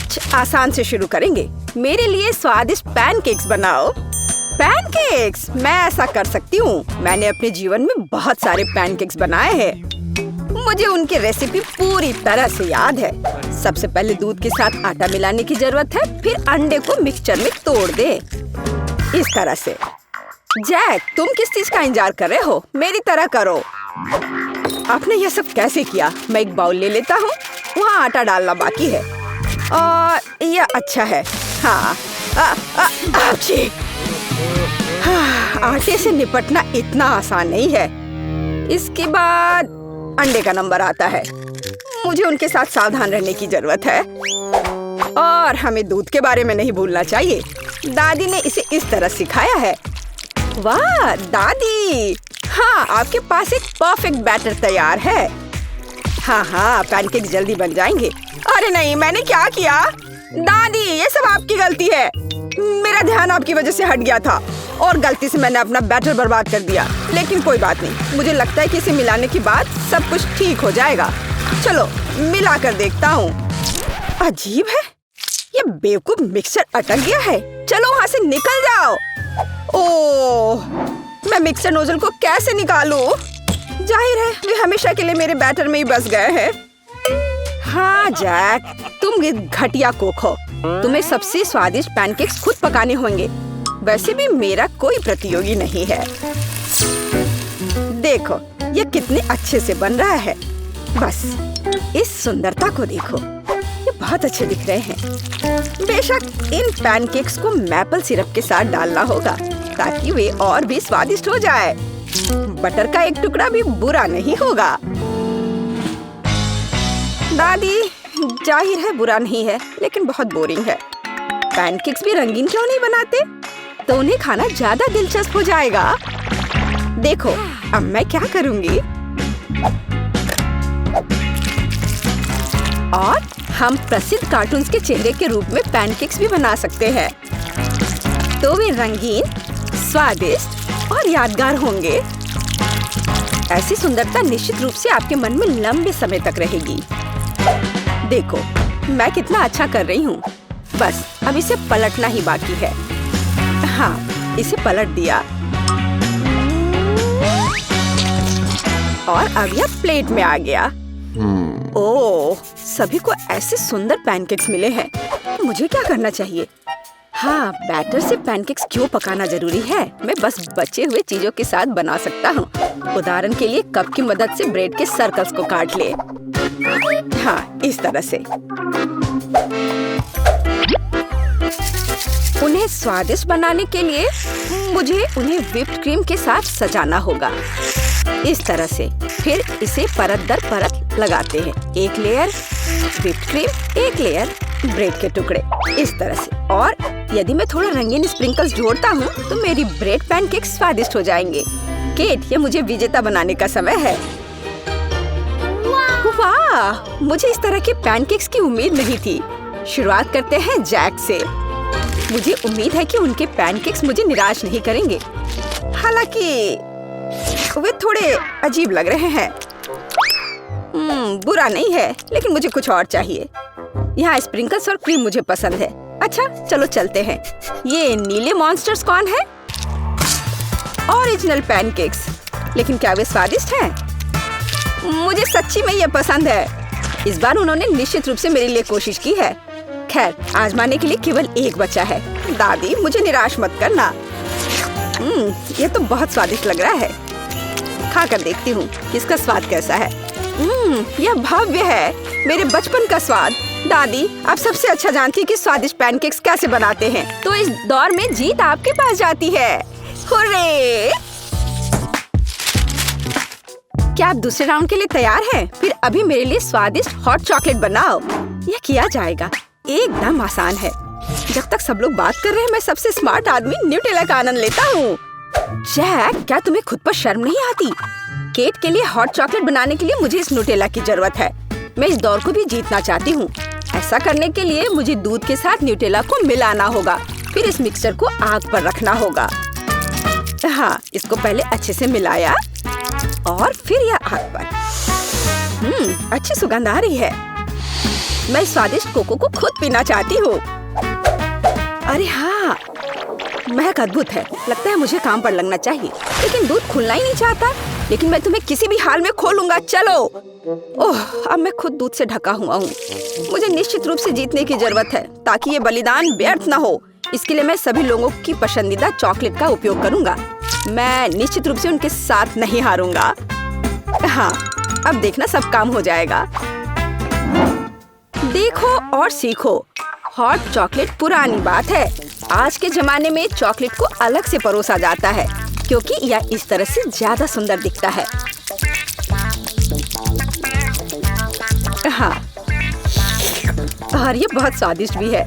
कुछ आसान से शुरू करेंगे। मेरे लिए स्वादिष्ट पैनकेक्स बनाओ। पैनकेक्स? मैं ऐसा कर सकती हूँ। मैंने अपने जीवन में बहुत सारे पैनकेक्स बनाए हैं। मुझे उनकी रेसिपी पूरी तरह से याद है। सबसे पहले दूध के साथ आटा मिलाने की जरूरत है, फिर अंडे को मिक्सचर में तोड़ दे इस तरह से। जैक, तुम किस चीज का इंतजार कर रहे हो? मेरी तरह करो। आपने यह सब कैसे किया? मैं एक बाउल ले लेता हूँ। वहाँ आटा डालना बाकी है और यह अच्छा है। हाँ, आटे से निपटना इतना आसान नहीं है। इसके बाद अंडे का नंबर आता है। मुझे उनके साथ सावधान रहने की जरूरत है और हमें दूध के बारे में नहीं भूलना चाहिए। दादी ने इसे इस तरह सिखाया है। वाह दादी! हाँ, आपके पास एक परफेक्ट बैटर तैयार है। हाँ, पैनकेक जल्दी बन जाएंगे। अरे नहीं, मैंने क्या किया? दादी, ये सब आपकी गलती है। मेरा ध्यान आपकी वजह से हट गया था और गलती से मैंने अपना बैटर बर्बाद कर दिया। लेकिन कोई बात नहीं, मुझे लगता है कि इसे मिलाने के बाद सब कुछ ठीक हो जाएगा। चलो मिला कर देखता हूँ। अजीब है, ये बेवकूफ मिक्सर अटक गया है। चलो वहाँ से निकल जाओ। ओह, मैं मिक्सर नोजल को कैसे निकालूं? जाहिर है वे हमेशा के लिए मेरे बैटर में ही बस गए हैं। हाँ जैक, तुम घटिया कुक हो। तुम्हें सबसे स्वादिष्ट पैनकेक्स खुद पकाने होंगे। वैसे भी मेरा कोई प्रतियोगी नहीं है। देखो ये कितने अच्छे से बन रहा है। बस इस सुंदरता को देखो, ये बहुत अच्छे दिख रहे हैं। बेशक इन पैनकेक्स को मैपल सिरप के साथ डालना होगा ताकि वे और भी स्वादिष्ट हो जाए। बटर का एक टुकड़ा भी बुरा नहीं होगा। दादी, जाहिर है बुरा नहीं है, लेकिन बहुत बोरिंग है। पैनकेक्स भी रंगीन क्यों नहीं बनाते? तो उन्हें खाना ज्यादा दिलचस्प हो जाएगा। देखो अब मैं क्या करूंगी। और हम प्रसिद्ध कार्टून्स के चेहरे के रूप में पैनकेक्स भी बना सकते हैं। तो वे रंगीन, स्वादिष्ट और यादगार होंगे। ऐसी सुंदरता निश्चित रूप से आपके मन में लंबे समय तक रहेगी। देखो मैं कितना अच्छा कर रही हूँ। बस अब इसे पलटना ही बाकी है। हाँ, इसे पलट दिया और अब यह प्लेट में आ गया। ओह, सभी को ऐसे सुंदर पैनकेक्स मिले हैं। मुझे क्या करना चाहिए? हाँ, बैटर से पैनकेक्स क्यों पकाना जरूरी है? मैं बस बचे हुए चीजों के साथ बना सकता हूँ। उदाहरण के लिए कप की मदद से ब्रेड के सर्कल्स को काट ले। हाँ, इस तरह से। उन्हें स्वादिष्ट बनाने के लिए मुझे उन्हें व्हिप्ड क्रीम के साथ सजाना होगा। इस तरह से। फिर इसे परत दर परत लगाते हैं। एक लेयर व्हिप्ड क्रीम, एक लेयर ब्रेड के टुकड़े, इस तरह से। और यदि मैं थोड़ा रंगीन स्प्रिंकल्स जोड़ता हूँ तो मेरी ब्रेड पैनकेक्स स्वादिष्ट हो जाएंगे। केट, ये मुझे विजेता बनाने का समय है। वाह, मुझे इस तरह के पैनकेक्स की उम्मीद नहीं थी। शुरुआत करते हैं जैक से। मुझे उम्मीद है कि उनके पैनकेक्स मुझे निराश नहीं करेंगे। हालांकि वे थोड़े अजीब लग रहे हैं। बुरा नहीं है, लेकिन मुझे कुछ और चाहिए। यहाँ स्प्रिंकल्स और क्रीम मुझे पसंद है। अच्छा, चलो चलते हैं। ये नीले मॉन्स्टर्स कौन है? Original pancakes. लेकिन क्या वे स्वादिष्ट हैं? मुझे सच्ची में ये पसंद है। इस बार उन्होंने निश्चित रूप से मेरे लिए कोशिश की है। खैर, आजमाने के लिए केवल एक बचा है। दादी, मुझे निराश मत करना। ये तो बहुत स्वादिष्ट लग रहा है। खा कर देखती हूँ इसका स्वाद कैसा है। यह भव्य है, मेरे बचपन का स्वाद। दादी, आप सबसे अच्छा जानती हैं कि स्वादिष्ट पैनकेक्स कैसे बनाते हैं। तो इस दौर में जीत आपके पास जाती है। हुर्रे! क्या आप दूसरे राउंड के लिए तैयार हैं? फिर अभी मेरे लिए स्वादिष्ट हॉट चॉकलेट बनाओ। यह किया जाएगा, एकदम आसान है। जब तक सब लोग बात कर रहे हैं, मैं सबसे स्मार्ट आदमी न्यूटेला का आनंद लेता हूँ। जैक, क्या तुम्हें खुद पर शर्म नहीं आती? केट के लिए हॉट चॉकलेट बनाने के लिए मुझे इस न्यूटेला की जरूरत है। मैं इस दौर को भी जीतना चाहती हूँ। ऐसा करने के लिए मुझे दूध के साथ न्यूटेला को मिलाना होगा। फिर इस मिक्सचर को आग पर रखना होगा। हाँ, इसको पहले अच्छे से मिलाया और फिर यह आग पर। अच्छी सुगंध आ रही है। मैं स्वादिष्ट कोको को खुद पीना चाहती हूँ। अरे हाँ, महक अद्भुत है। लगता है मुझे काम पर लगना चाहिए, लेकिन दूध खुलना ही नहीं चाहता। लेकिन मैं तुम्हें किसी भी हाल में खोलूंगा, चलो। ओह, अब मैं खुद दूध से ढका हुआ हूँ। मुझे निश्चित रूप से जीतने की जरूरत है ताकि ये बलिदान व्यर्थ न हो। इसके लिए मैं सभी लोगों की पसंदीदा चॉकलेट का उपयोग करूंगा। मैं निश्चित रूप से उनके साथ नहीं हारूंगा। हाँ, अब देखना सब काम हो जाएगा। देखो और सीखो। हॉट चॉकलेट पुरानी बात है। आज के जमाने में चॉकलेट को अलग से परोसा जाता है क्योंकि यह इस तरह से ज्यादा सुंदर दिखता है। हाँ, और ये बहुत स्वादिष्ट भी है।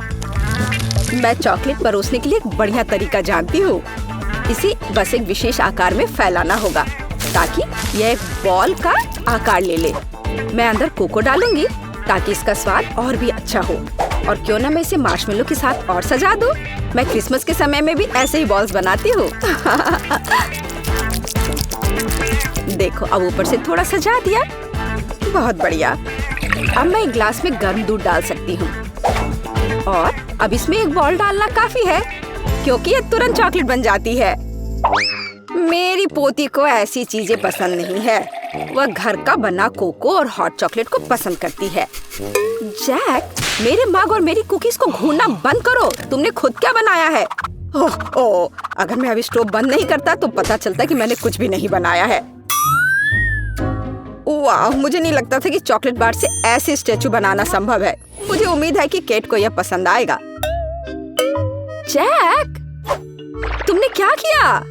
मैं चॉकलेट परोसने के लिए एक बढ़िया तरीका जानती हूँ। इसे बस एक विशेष आकार में फैलाना होगा ताकि यह एक बॉल का आकार ले ले। मैं अंदर कोको डालूंगी ताकि इसका स्वाद और भी अच्छा हो। और क्यों ना मैं इसे मार्शमेलो के साथ और सजा दूं। मैं क्रिसमस के समय में भी ऐसे ही बॉल्स बनाती हूँ। देखो, अब ऊपर से थोड़ा सजा दिया। बहुत बढ़िया। अब मैं एक ग्लास में गर्म दूध डाल सकती हूँ और अब इसमें एक बॉल डालना काफी है क्योंकि ये तुरंत चॉकलेट बन जाती है। मेरी पोती को ऐसी चीजें पसंद नहीं है। वह घर का बना कोको और हॉट चॉकलेट को पसंद करती है। जैक, मेरे मग और मेरी कुकीज को घूरना बंद करो। तुमने खुद क्या बनाया है? ओह, अगर मैं अभी स्टोव बंद नहीं करता तो पता चलता कि मैंने कुछ भी नहीं बनाया है। वाह, मुझे नहीं लगता था कि चॉकलेट बार से ऐसे स्टैचू बनाना संभव है। मुझे उम्मीद है कि केट को यह पसंद आएगा। जैक, तुमने क्या किया?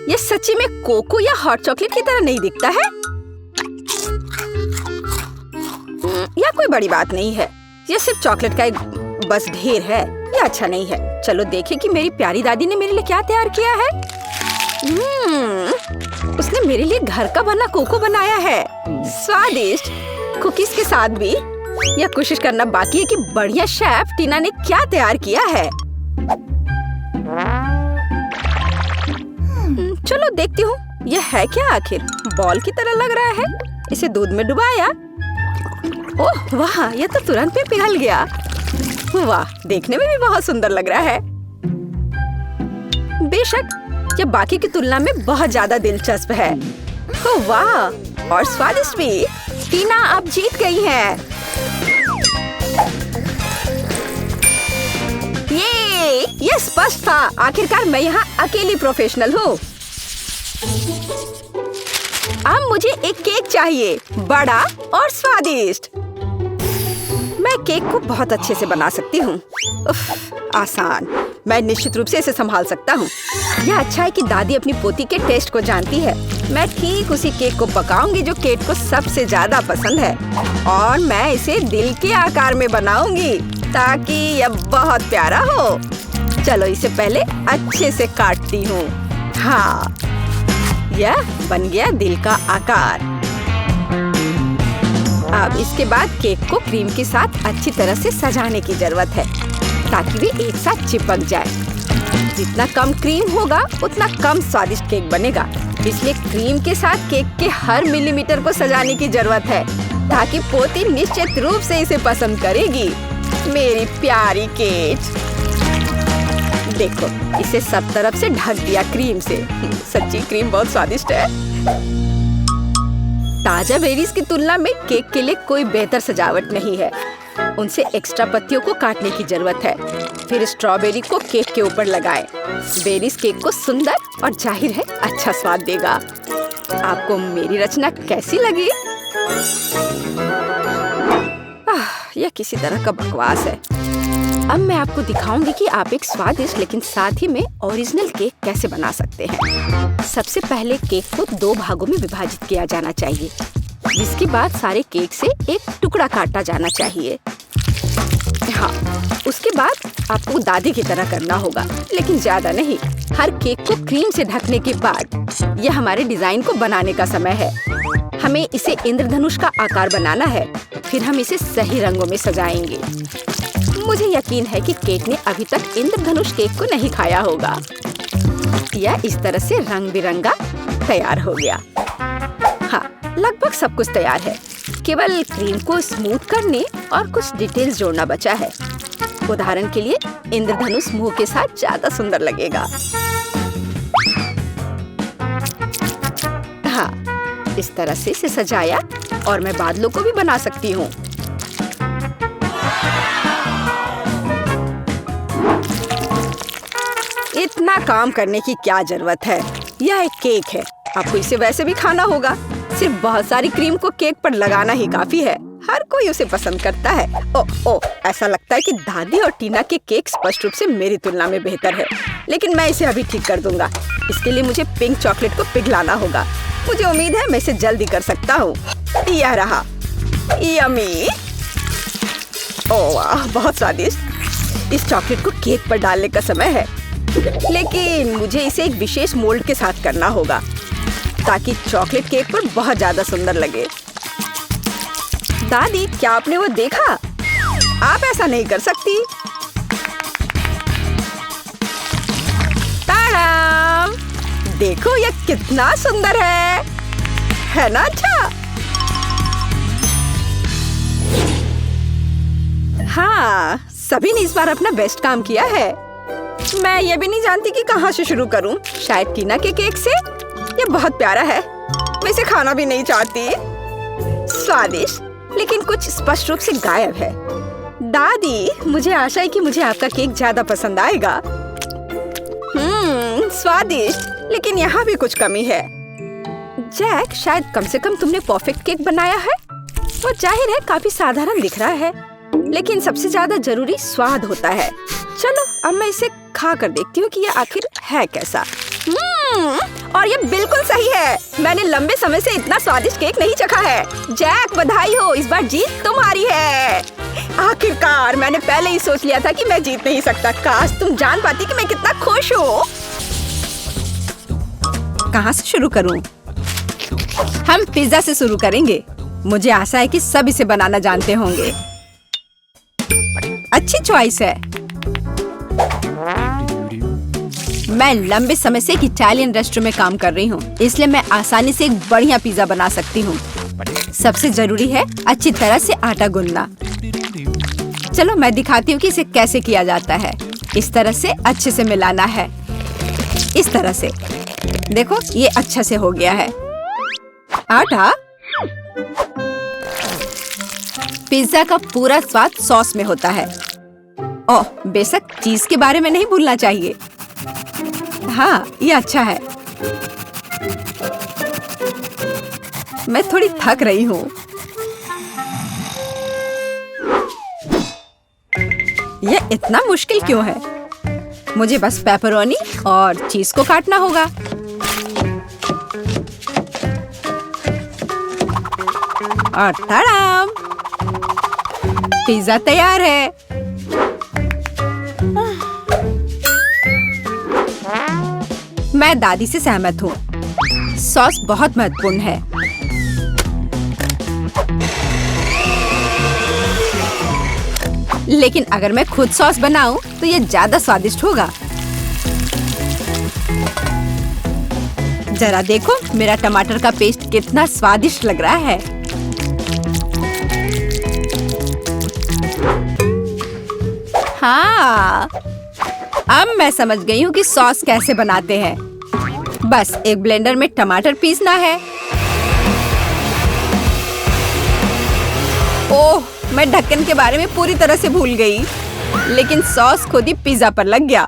यह सच्ची में कोको या हॉट चॉकलेट की तरह नहीं दिखता है। यह कोई बड़ी बात नहीं है। यह सिर्फ चॉकलेट का एक बस ढेर है। यह अच्छा नहीं है। चलो देखें कि मेरी प्यारी दादी ने मेरे लिए क्या तैयार किया है। उसने मेरे लिए घर का बना कोको बनाया है। स्वादिष्ट कुकीज के साथ भी। यह कोशिश करना बाकी है कि बढ़िया शेफ टीना ने क्या तैयार किया है। चलो देखती हूँ यह है क्या आखिर। बॉल की तरह लग रहा है। इसे दूध में डुबाया। ओह वाह, यह तो तुरंत में पिघल गया। वाह, देखने में भी बहुत सुंदर लग रहा है। बेशक यह बाकी की तुलना में बहुत ज्यादा दिलचस्प है। ओह वाह, और स्वादिष्ट भी। टीना अब जीत गई है। ये स्पष्ट था। आखिरकार मैं यहाँ अकेली प्रोफेशनल हूँ। अब मुझे एक केक चाहिए, बड़ा और स्वादिष्ट। मैं केक को बहुत अच्छे से बना सकती हूँ। आसान। मैं निश्चित रूप से इसे संभाल सकता हूँ। यह अच्छा है कि दादी अपनी पोती के टेस्ट को जानती है। मैं ठीक उसी केक को पकाऊंगी जो केट को सबसे ज्यादा पसंद है और मैं इसे दिल के आकार में बनाऊंगी ताकि यह बहुत प्यारा हो। चलो इसे पहले अच्छे से काटती हूँ। हाँ, यह बन गया दिल का आकार। अब इसके बाद केक को क्रीम के साथ अच्छी तरह से सजाने की जरूरत है ताकि वे एक साथ चिपक जाए। जितना कम क्रीम होगा उतना कम स्वादिष्ट केक बनेगा। इसलिए क्रीम के साथ केक के हर मिलीमीटर को सजाने की जरूरत है ताकि पोती निश्चित रूप से इसे पसंद करेगी। मेरी प्यारी केट, देखो इसे सब तरफ से ढक दिया क्रीम से। सच्ची क्रीम बहुत स्वादिष्ट है। ताजा बेरीज की तुलना में केक के लिए कोई बेहतर सजावट नहीं है। उनसे एक्स्ट्रा पत्तियों को काटने की जरूरत है। फिर स्ट्रॉबेरी को केक के ऊपर लगाएं। बेरीज केक को सुंदर और जाहिर है अच्छा स्वाद देगा। आपको मेरी रचना कैसी लगी? यह किसी तरह का बकवास है। अब मैं आपको दिखाऊंगी कि आप एक स्वादिष्ट लेकिन साथ ही में ओरिजिनल केक कैसे बना सकते हैं। सबसे पहले केक को 2 भागों में विभाजित किया जाना चाहिए, जिसके बाद सारे केक से एक टुकड़ा काटा जाना चाहिए। हाँ, उसके बाद आपको दादी की तरह करना होगा, लेकिन ज्यादा नहीं। हर केक को क्रीम से ढकने के बाद यह हमारे डिजाइन को बनाने का समय है। हमें इसे इंद्रधनुष का आकार बनाना है। फिर हम इसे सही रंगों में सजाएंगे। मुझे यकीन है कि केट ने अभी तक इंद्रधनुष केक को नहीं खाया होगा। यह इस तरह से रंग बिरंगा तैयार हो गया। हाँ, लगभग सब कुछ तैयार है। केवल क्रीम को स्मूथ करने और कुछ डिटेल्स जोड़ना बचा है। उदाहरण के लिए इंद्रधनुष मुंह के साथ ज्यादा सुंदर लगेगा। हाँ, इस तरह से इसे सजाया और मैं बादलों को भी बना सकती हूँ। इतना काम करने की क्या जरूरत है? यह एक केक है, आपको इसे वैसे भी खाना होगा। सिर्फ बहुत सारी क्रीम को केक पर लगाना ही काफी है। हर कोई उसे पसंद करता है। ओ, ऐसा लगता है कि दादी और टीना के केक स्पष्ट रूप से मेरी तुलना में बेहतर है। लेकिन मैं इसे अभी ठीक कर दूंगा। इसके लिए मुझे पिंक चॉकलेट को पिघलाना होगा। मुझे उम्मीद है मैं इसे जल्दी कर सकता हूँ। यह रहा, यम्मी। ओह वाह, बहुत स्वादिष्ट। इस चॉकलेट को केक पर डालने का समय है, लेकिन मुझे इसे एक विशेष मोल्ड के साथ करना होगा ताकि चॉकलेट केक पर बहुत ज्यादा सुंदर लगे। दादी, क्या आपने वो देखा? आप ऐसा नहीं कर सकती। ताराम! देखो यह कितना सुंदर है ना? अच्छा, हाँ, सभी ने इस बार अपना बेस्ट काम किया है। मैं ये भी नहीं जानती कि कहाँ से शुरू करूं। शायद टीना के केक से। ये बहुत प्यारा है, मैं इसे खाना भी नहीं चाहती। स्वादिष्ट, लेकिन कुछ स्पष्ट रूप से गायब है। दादी, मुझे आशा है कि मुझे आपका केक ज्यादा पसंद आएगा। स्वादिष्ट, लेकिन यहाँ भी कुछ कमी है। जैक, शायद कम से कम तुमने परफेक्ट केक बनाया है। वो जाहिर है काफी साधारण दिख रहा है, लेकिन सबसे ज्यादा जरूरी स्वाद होता है। चलो अब मैं इसे खा कर देखती हूँ कि ये आखिर है कैसा। और ये बिल्कुल सही है। मैंने लंबे समय से इतना स्वादिष्ट केक नहीं चखा है। जैक, बधाई हो, इस बार जीत तुम्हारी है। आखिरकार, मैंने पहले ही सोच लिया था कि मैं जीत नहीं सकता। काश तुम जान पाती कि मैं कितना खुश हूँ। कहाँ से शुरू करूँ? हम पिज्जा से शुरू करेंगे। मुझे आशा है कि सब इसे बनाना जानते होंगे। अच्छी चॉइस है। मैं लंबे समय से एक इटालियन रेस्टोरेंट में काम कर रही हूँ, इसलिए मैं आसानी से एक बढ़िया पिज्जा बना सकती हूँ। सबसे जरूरी है अच्छी तरह से आटा गूंदना। चलो मैं दिखाती हूँ कि इसे कैसे किया जाता है। इस तरह से अच्छे से मिलाना है। इस तरह से देखो, ये अच्छा से हो गया है। आटा, पिज्जा का पूरा स्वाद सॉस में होता है। ओह, बेशक चीज के बारे में नहीं भूलना चाहिए। हाँ, ये अच्छा है। मैं थोड़ी थक रही हूँ। ये इतना मुश्किल क्यों है? मुझे बस पेपरोनी और चीज को काटना होगा। और तड़ाम! पिज्जा तैयार है। मैं दादी से सहमत हूँ। सॉस बहुत महत्वपूर्ण है। लेकिन अगर मैं खुद सॉस बनाऊं तो ये ज्यादा स्वादिष्ट होगा। जरा देखो मेरा टमाटर का पेस्ट कितना स्वादिष्ट लग रहा है। हाँ, अब मैं समझ गई हूँ कि सॉस कैसे बनाते हैं। बस एक ब्लेंडर में टमाटर पीसना है। ओह, मैं ढक्कन के बारे में पूरी तरह से भूल गई, लेकिन सॉस खुद ही पिज्जा पर लग गया।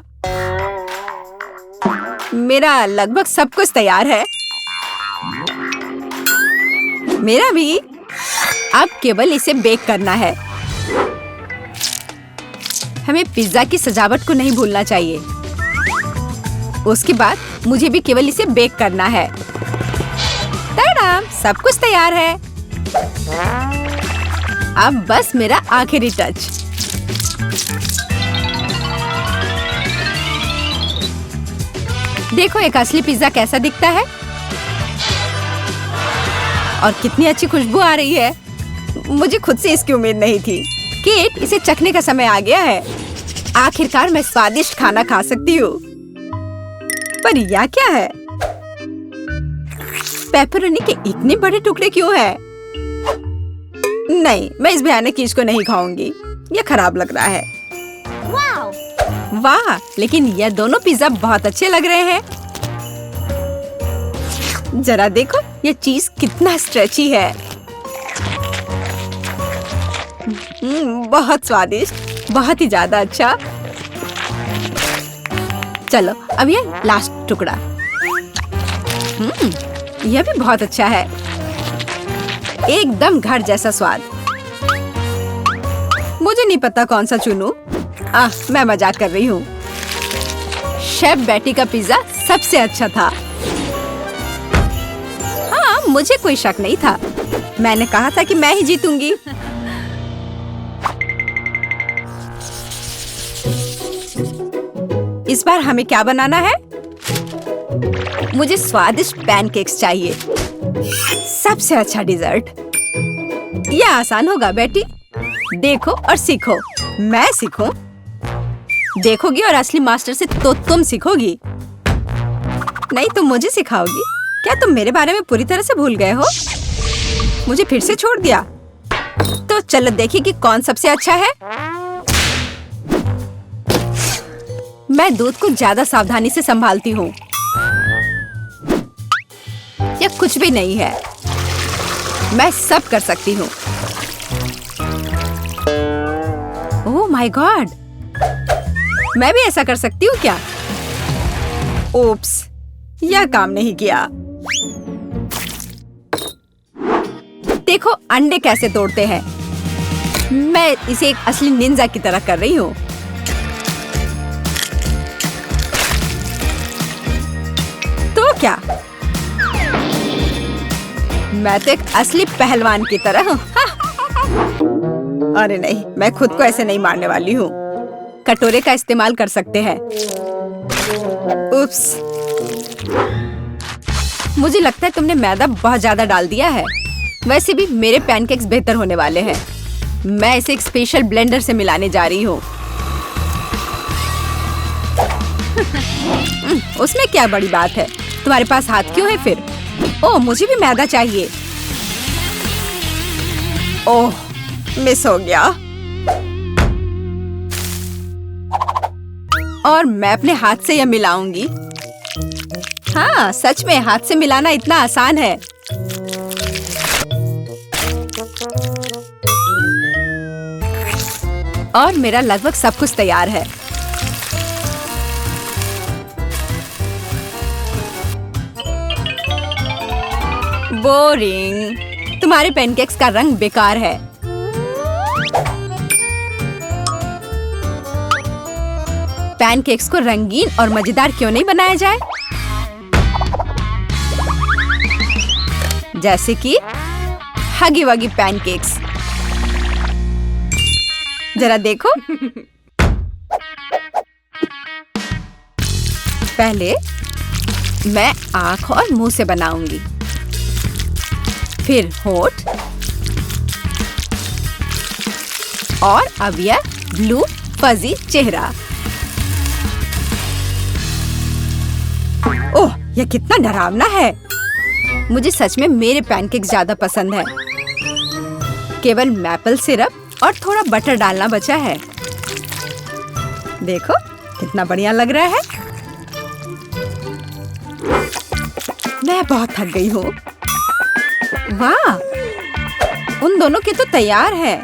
मेरा लगभग सब कुछ तैयार है। मेरा भी। अब केवल इसे बेक करना है। हमें पिज्जा की सजावट को नहीं भूलना चाहिए। उसके बाद मुझे भी केवल इसे बेक करना है। टाडा! सब कुछ तैयार है। अब बस मेरा आखिरी टच। देखो एक असली पिज्जा कैसा दिखता है और कितनी अच्छी खुशबू आ रही है। मुझे खुद से इसकी उम्मीद नहीं थी। केट, इसे चखने का समय आ गया है। आखिरकार मैं स्वादिष्ट खाना खा सकती हूँ। पर यह क्या है? पेपरोनी के इतने बड़े टुकड़े क्यों है? नहीं, मैं इस भयानक चीज को नहीं खाऊंगी। ये खराब लग रहा है। वाह, लेकिन ये दोनों पिज्जा बहुत अच्छे लग रहे हैं। जरा देखो, ये चीज कितना स्ट्रेची है। बहुत स्वादिष्ट, बहुत ही ज्यादा अच्छा। चलो अब ये लास्ट टुकड़ा। यह भी बहुत अच्छा है, एकदम घर जैसा स्वाद। मुझे नहीं पता कौन सा चुनूं। मैं मजाक कर रही हूँ। शेफ बेटी का पिज्जा सबसे अच्छा था। हाँ, मुझे कोई शक नहीं था। मैंने कहा था कि मैं ही जीतूंगी। इस बार हमें क्या बनाना है? मुझे स्वादिष्ट पैनकेक्स चाहिए, सबसे अच्छा डिजर्ट। यह आसान होगा बेटी, देखो और सीखो। मैं सीखूं? देखोगी और असली मास्टर से तो तुम सीखोगी, नहीं तुम मुझे सिखाओगी। क्या तुम मेरे बारे में पूरी तरह से भूल गए हो? मुझे फिर से छोड़ दिया। तो चलो देखिए कि कौन सबसे अच्छा है। मैं दूध को ज्यादा सावधानी से संभालती हूँ। यह कुछ भी नहीं है, मैं सब कर सकती हूँ। ओह माय गॉड, मैं भी ऐसा कर सकती हूँ क्या? ओप्स, यह काम नहीं किया। देखो अंडे कैसे तोड़ते हैं। मैं इसे एक असली निंजा की तरह कर रही हूँ। तो क्या, मैं तो एक असली पहलवान की तरह हूँ। अरे नहीं, मैं खुद को ऐसे नहीं मारने वाली हूँ। कटोरे का इस्तेमाल कर सकते हैं। उप्स, मुझे लगता है तुमने मैदा बहुत ज्यादा डाल दिया है। वैसे भी मेरे पैनकेक्स बेहतर होने वाले हैं। मैं इसे एक स्पेशल ब्लेंडर से मिलाने जा रही हूँ। उसमें क्या बड़ी बात है? तुम्हारे पास हाथ क्यों है फिर? ओह, मुझे भी मैदा चाहिए। ओह, मिस हो गया। और मैं अपने हाथ से यह मिलाऊंगी। हाँ, सच में हाथ से मिलाना इतना आसान है। और मेरा लगभग सब कुछ तैयार है। बोरिंग, तुम्हारे पैनकेक्स का रंग बेकार है। पैनकेक्स को रंगीन और मजेदार क्यों नहीं बनाया जाए? जैसे कि हगी वगी पैनकेक्स। जरा देखो। पहले मैं आँख और मुंह से बनाऊंगी, फिर होठ, और अब यह ब्लू फजी चेहरा। ओह, यह कितना डरावना है। मुझे सच में मेरे पैनकेक्स ज्यादा पसंद है। केवल मैपल सिरप और थोड़ा बटर डालना बचा है। देखो कितना बढ़िया लग रहा है। मैं बहुत थक गई हूँ। वाह, उन दोनों के तो तैयार है।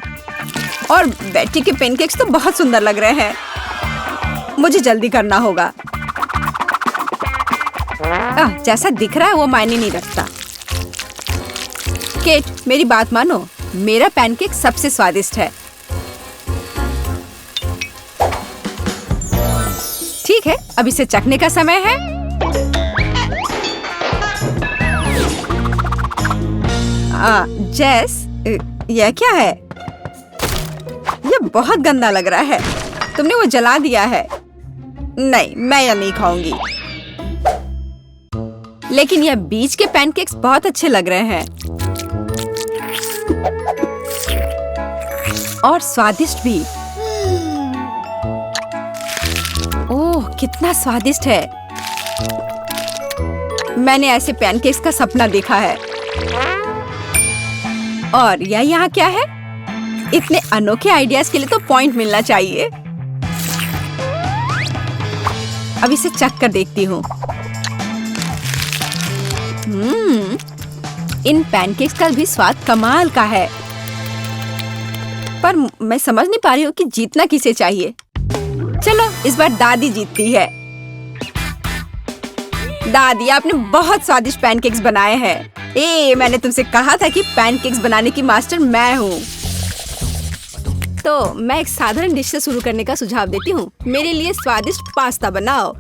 और बेटी के पैनकेक्स तो बहुत सुंदर लग रहे हैं। मुझे जल्दी करना होगा। जैसा दिख रहा है वो मायने नहीं रखता। केट, मेरी बात मानो, मेरा पैनकेक सबसे स्वादिष्ट है। ठीक है, अब इसे चखने का समय है। जेस, यह क्या है? यह बहुत गंदा लग रहा है। तुमने वो जला दिया है। नहीं, मैं यह नहीं खाऊंगी। लेकिन यह बीच के पैनकेक्स बहुत अच्छे लग रहे हैं और स्वादिष्ट भी। ओह, कितना स्वादिष्ट है। मैंने ऐसे पैनकेक्स का सपना देखा है। और यह यहाँ क्या है? इतने अनोखे आइडियाज के लिए तो पॉइंट मिलना चाहिए। अब इसे चख कर देखती हूँ। इन पैनकेक्स का भी स्वाद कमाल का है। पर मैं समझ नहीं पा रही हूँ कि जीतना किसे चाहिए। चलो इस बार दादी जीतती है। दादी, आपने बहुत स्वादिष्ट पैनकेक्स बनाए हैं। मैंने तुमसे कहा था कि पैनकेक्स बनाने की मास्टर मैं हूँ। तो मैं एक साधारण डिश से शुरू करने का सुझाव देती हूँ। मेरे लिए स्वादिष्ट पास्ता बनाओ।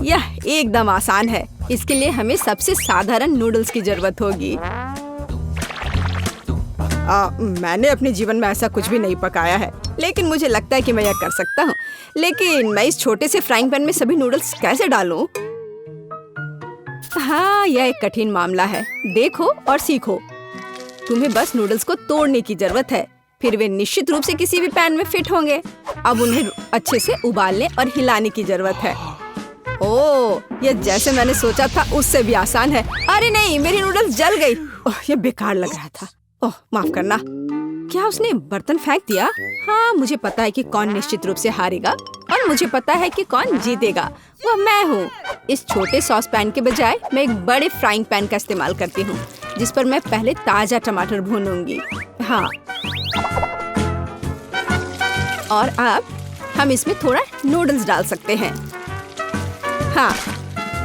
यह एकदम आसान है। इसके लिए हमें सबसे साधारण नूडल्स की जरूरत होगी। मैंने अपने जीवन में ऐसा कुछ भी नहीं पकाया है, लेकिन मुझे लगता है कि मैं यह कर सकता हूँ। लेकिन मैं इस छोटे से फ्राइंग पैन में सभी नूडल्स कैसे डालूं? हाँ, यह एक कठिन मामला है। देखो और सीखो। तुम्हें बस नूडल्स को तोड़ने की जरूरत है, फिर वे निश्चित रूप से किसी भी पैन में फिट होंगे। अब उन्हें अच्छे से उबालने और हिलाने की जरूरत है। ओह, यह जैसे मैंने सोचा था उससे भी आसान है। अरे नहीं, मेरी नूडल्स जल गई। ओह, यह बेकार लग रहा था। ओह, माफ करना। क्या उसने बर्तन फेंक दिया? हाँ, मुझे पता है कि कौन निश्चित रूप से हारेगा और मुझे पता है कि कौन जीतेगा। वह मैं हूँ। इस छोटे सॉस पैन के बजाय मैं एक बड़े फ्राइंग पैन का इस्तेमाल करती हूँ, जिस पर मैं पहले ताजा टमाटर भूनूंगी। हाँ, और अब हम इसमें थोड़ा नूडल्स डाल सकते हैं। हाँ,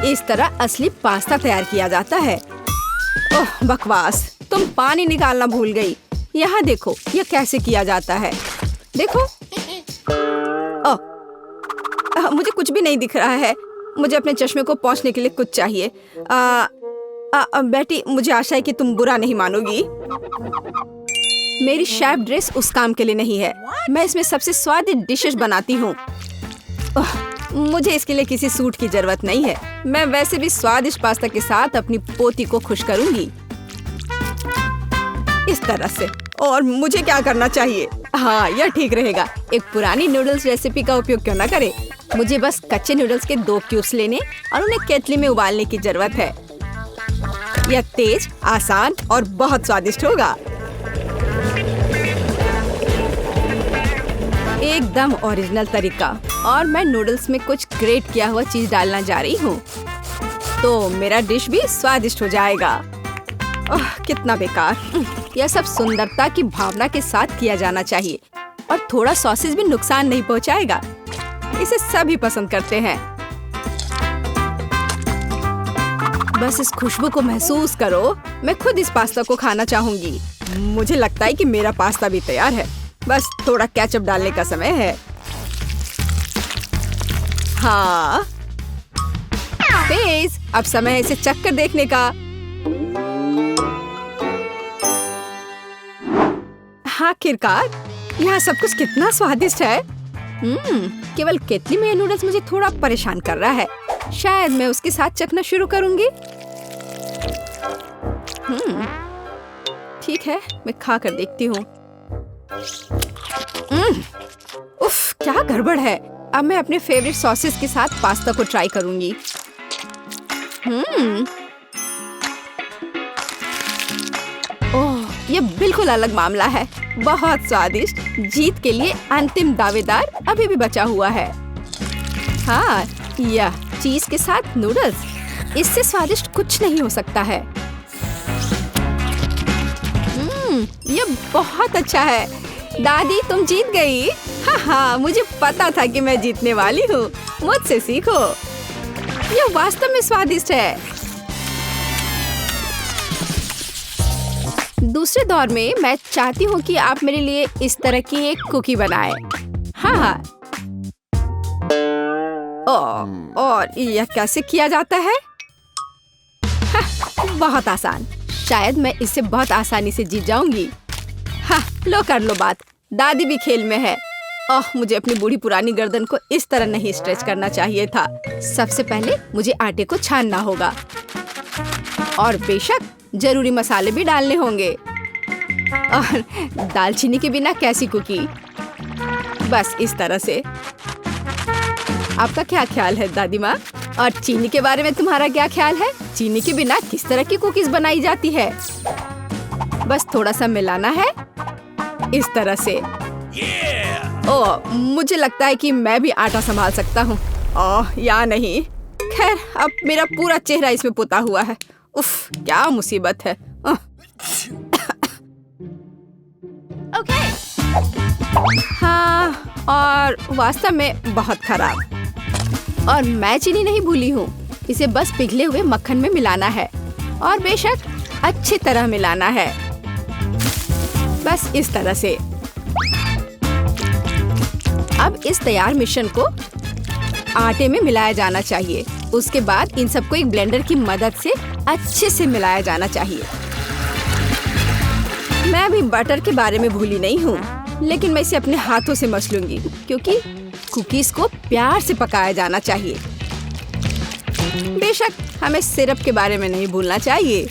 इस तरह असली पास्ता तैयार किया जाता है। ओह बकवास, तुम पानी निकालना भूल गई। यहाँ देखो, यह कैसे किया जाता है। देखो। ओह, मुझे कुछ भी नहीं दिख रहा है। मुझे अपने चश्मे को पोंछने के लिए कुछ चाहिए। बेटी, मुझे आशा है कि तुम बुरा नहीं मानोगी। मेरी शेफ ड्रेस उस काम के लिए नहीं है। मैं इसमें सबसे स्वादिष्ट डिशेस बनाती हूँ। मुझे इसके लिए किसी सूट की जरूरत नहीं है। मैं वैसे भी स्वादिष्ट पास्ता के साथ अपनी पोती को खुश करूंगी, इस तरह से। और मुझे क्या करना चाहिए? हाँ, यह ठीक रहेगा। एक पुरानी नूडल्स रेसिपी का उपयोग क्यों न करे। मुझे बस कच्चे नूडल्स के 2 क्यूब्स लेने और उन्हें केतली में उबालने की जरूरत है। यह तेज, आसान और बहुत स्वादिष्ट होगा। एकदम ओरिजिनल तरीका। और मैं नूडल्स में कुछ ग्रेट किया हुआ चीज डालना जा रही हूँ, तो मेरा डिश भी स्वादिष्ट हो जाएगा। ओह, कितना बेकार। यह सब सुंदरता की भावना के साथ किया जाना चाहिए, और थोड़ा सॉसेज भी नुकसान नहीं पहुँचाएगा। इसे सभी पसंद करते हैं। बस इस खुशबू को महसूस करो। मैं खुद इस पास्ता को खाना चाहूंगी। मुझे लगता है कि मेरा पास्ता भी तैयार है। बस थोड़ा केचप डालने का समय है। हाँ, तेज। अब समय है इसे चख कर देखने का। आखिरकार, यहाँ सब कुछ कितना स्वादिष्ट है। केवल केतली में ये नूडल्स मुझे थोड़ा परेशान कर रहा है। शायद मैं उसके साथ चखना शुरू करूंगी। ठीक है, मैं खा कर देखती हूँ। उफ, क्या गड़बड़ है। अब मैं अपने फेवरेट सॉसेस के साथ पास्ता को ट्राई करूंगी। ओह, ये बिल्कुल अलग मामला है। बहुत स्वादिष्ट। जीत के लिए अंतिम दावेदार अभी भी बचा हुआ है। हाँ, यह चीज के साथ नूडल्स, इससे स्वादिष्ट कुछ नहीं हो सकता है। यह बहुत अच्छा है। दादी, तुम जीत गई। हाँ, मुझे पता था कि मैं जीतने वाली हूँ। मुझसे सीखो। यह वास्तव में स्वादिष्ट है। दूसरे दौर में मैं चाहती हूँ कि आप मेरे लिए इस तरह की एक कुकी बनाएं। हाँ। और यह कैसे किया जाता है? हाँ, बहुत आसान। शायद मैं इससे बहुत आसानी से जीत जाऊंगी। हाँ, लो कर लो बात। दादी भी खेल में है। ओह, मुझे अपनी बूढ़ी पुरानी गर्दन को इस तरह नहीं स्ट्रेच करना चाहिए था। सबसे पहले मुझे आटे को छानना होगा, और बेशक जरूरी मसाले भी डालने होंगे। और दालचीनी के बिना कैसी कुकी? बस इस तरह से। आपका क्या ख्याल है दादी माँ? और चीनी के बारे में तुम्हारा क्या ख्याल है? चीनी के बिना किस तरह की कुकीज बनाई जाती है? बस थोड़ा सा मिलाना है इस तरह से। ओह, मुझे लगता है कि मैं भी आटा संभाल सकता हूँ। ओह, या नहीं। खैर, अब मेरा पूरा चेहरा इसमें पुता हुआ है। उफ, क्या मुसीबत है। Okay. हाँ, और वास्तव में बहुत खराब। और मैं चीनी नहीं भूली हूँ। इसे बस पिघले हुए मक्खन में मिलाना है और बेशक अच्छी तरह मिलाना है। बस इस तरह से। अब इस तैयार मिश्रण को आटे में मिलाया जाना चाहिए। उसके बाद इन सबको एक ब्लेंडर की मदद से अच्छे से मिलाया जाना चाहिए। मैं अभी बटर के बारे में भूली नहीं हूँ, लेकिन मैं इसे अपने हाथों से मस लूंगी क्योंकि कुकीज को प्यार से पकाया जाना चाहिए। बेशक हमें सिरप के बारे में नहीं भूलना चाहिए।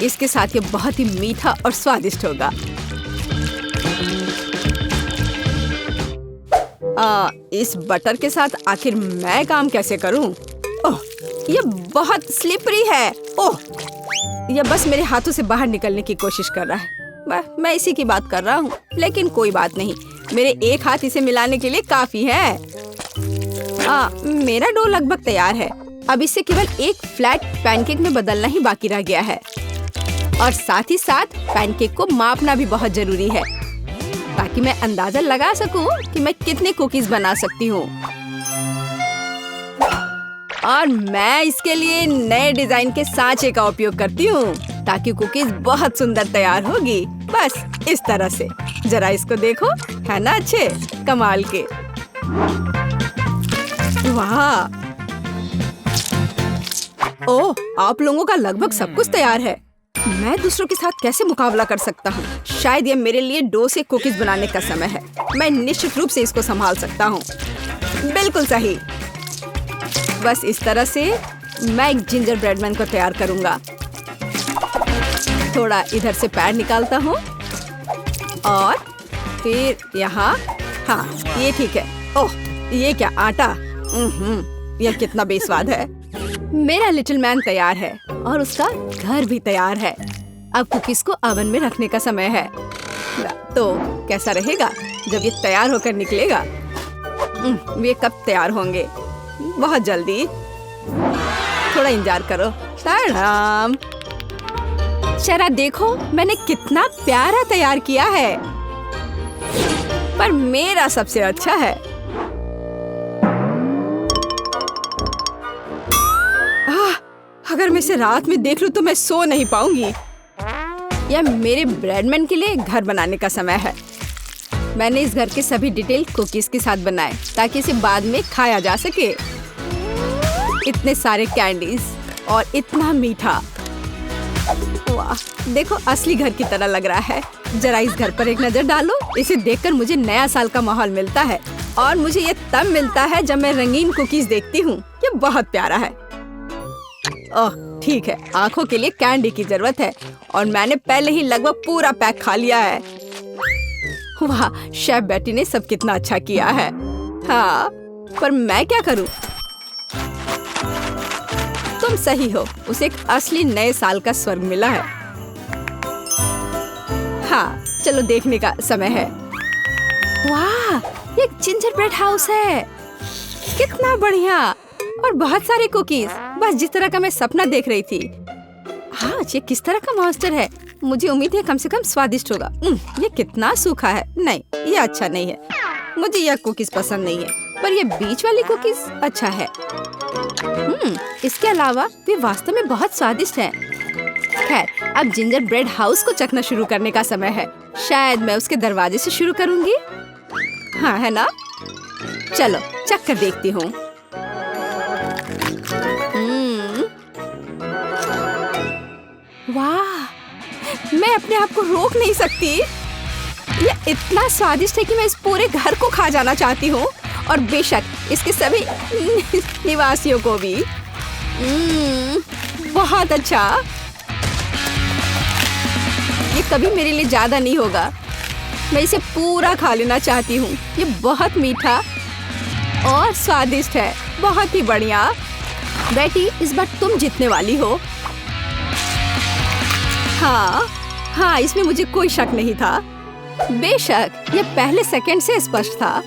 इसके साथ ये बहुत ही मीठा और स्वादिष्ट होगा। इस बटर के साथ आखिर मैं काम कैसे करूं? ओह, ये बहुत स्लिपरी है। ओह, ये बस मेरे हाथों से बाहर निकलने की कोशिश कर रहा है। मैं इसी की बात कर रहा हूँ, लेकिन कोई बात नहीं। मेरे एक हाथ इसे मिलाने के लिए काफी है। मेरा डो लगभग तैयार है। अब इसे केवल एक फ्लैट पैनकेक में बदलना ही बाकी रह गया है। और साथ ही साथ पैनकेक को मापना भी बहुत जरूरी है ताकि मैं अंदाजा लगा सकूं कि मैं कितने कुकीज बना सकती हूँ। और मैं इसके लिए नए डिजाइन के सांचे का उपयोग करती हूँ ताकि कुकीज बहुत सुंदर तैयार होगी। बस इस तरह से। जरा इसको देखो, है ना अच्छे कमाल के। वाह! ओह, आप लोगों का लगभग सब कुछ तैयार है। मैं दूसरों के साथ कैसे मुकाबला कर सकता हूँ? शायद ये मेरे लिए डो से कुकीज बनाने का समय है। मैं निश्चित रूप से इसको संभाल सकता हूँ। बिल्कुल सही। बस इस तरह से मैं एक जिंजर ब्रेड मैन को तैयार करूंगा। थोड़ा इधर से पैर निकालता हूँ और फिर यहाँ। हाँ, ये ठीक है। ओह, ये क्या आटा? यह कितना बेस्वाद है। मेरा लिटिल मैन तैयार है और उसका घर भी तैयार है। अब कुकीज को ओवन में रखने का समय है। तो कैसा रहेगा जब ये तैयार होकर निकलेगा? ये कब तैयार होंगे? बहुत जल्दी। थोड़ा इंतजार करो। टाडाम! जरा देखो मैंने कितना प्यारा तैयार किया है। पर मेरा सबसे अच्छा है। अगर मैं इसे रात में देख लूं तो मैं सो नहीं पाऊंगी। यह मेरे ब्रेडमैन के लिए घर बनाने का समय है। मैंने इस घर के सभी डिटेल कुकीज के साथ बनाए ताकि इसे बाद में खाया जा सके। इतने सारे कैंडीज और इतना मीठा। वाह, देखो असली घर की तरह लग रहा है। जरा इस घर पर एक नजर डालो। इसे देखकर मुझे नया साल का माहौल मिलता है और मुझे ये तब मिलता है जब मैं रंगीन कुकीज देखती हूँ। ये बहुत प्यारा है। ओह, ठीक है, आंखों के लिए कैंडी की जरूरत है और मैंने पहले ही लगभग पूरा पैक खा लिया है। वाह, शेफ बेटी ने सब कितना अच्छा किया है। हाँ, पर मैं क्या करूं? तुम सही हो, उसे एक असली नए साल का स्वर्ग मिला है। हाँ, चलो देखने का समय है। वाह, ये एक जिंजर ब्रेड हाउस है। कितना बढ़िया। और बहुत सारे कुकीज, बस जिस तरह का मैं सपना देख रही थी। हाँ, ये किस तरह का मॉन्स्टर है? मुझे उम्मीद है कम से कम स्वादिष्ट होगा। ये कितना सूखा है। नहीं, ये अच्छा नहीं है। मुझे यह कुकीज पसंद नहीं है, पर ये बीच वाली कुकीज अच्छा है। इसके अलावा वे वास्तव में बहुत स्वादिष्ट हैं। खैर, अब जिंजर ब्रेड हाउस को चखना शुरू करने का समय है। शायद मैं उसके दरवाजे से शुरू करूंगी। हाँ, है ना? चलो चख कर देखती हूँ। वाह, मैं अपने आप को रोक नहीं सकती। ये इतना स्वादिष्ट है कि मैं इस पूरे घर को खा जाना चाहती हूँ और बेशक इसके सभी निवासियों को भी। बहुत अच्छा। ये कभी मेरे लिए ज्यादा नहीं होगा। मैं इसे पूरा खा लेना चाहती हूँ। ये बहुत मीठा और स्वादिष्ट है। बहुत ही बढ़िया। बेटी, इस बार तुम जीतने वाली हो। हाँ, इसमें मुझे कोई शक नहीं था। बेशक, ये पहले सेकंड से स्पष्ट था।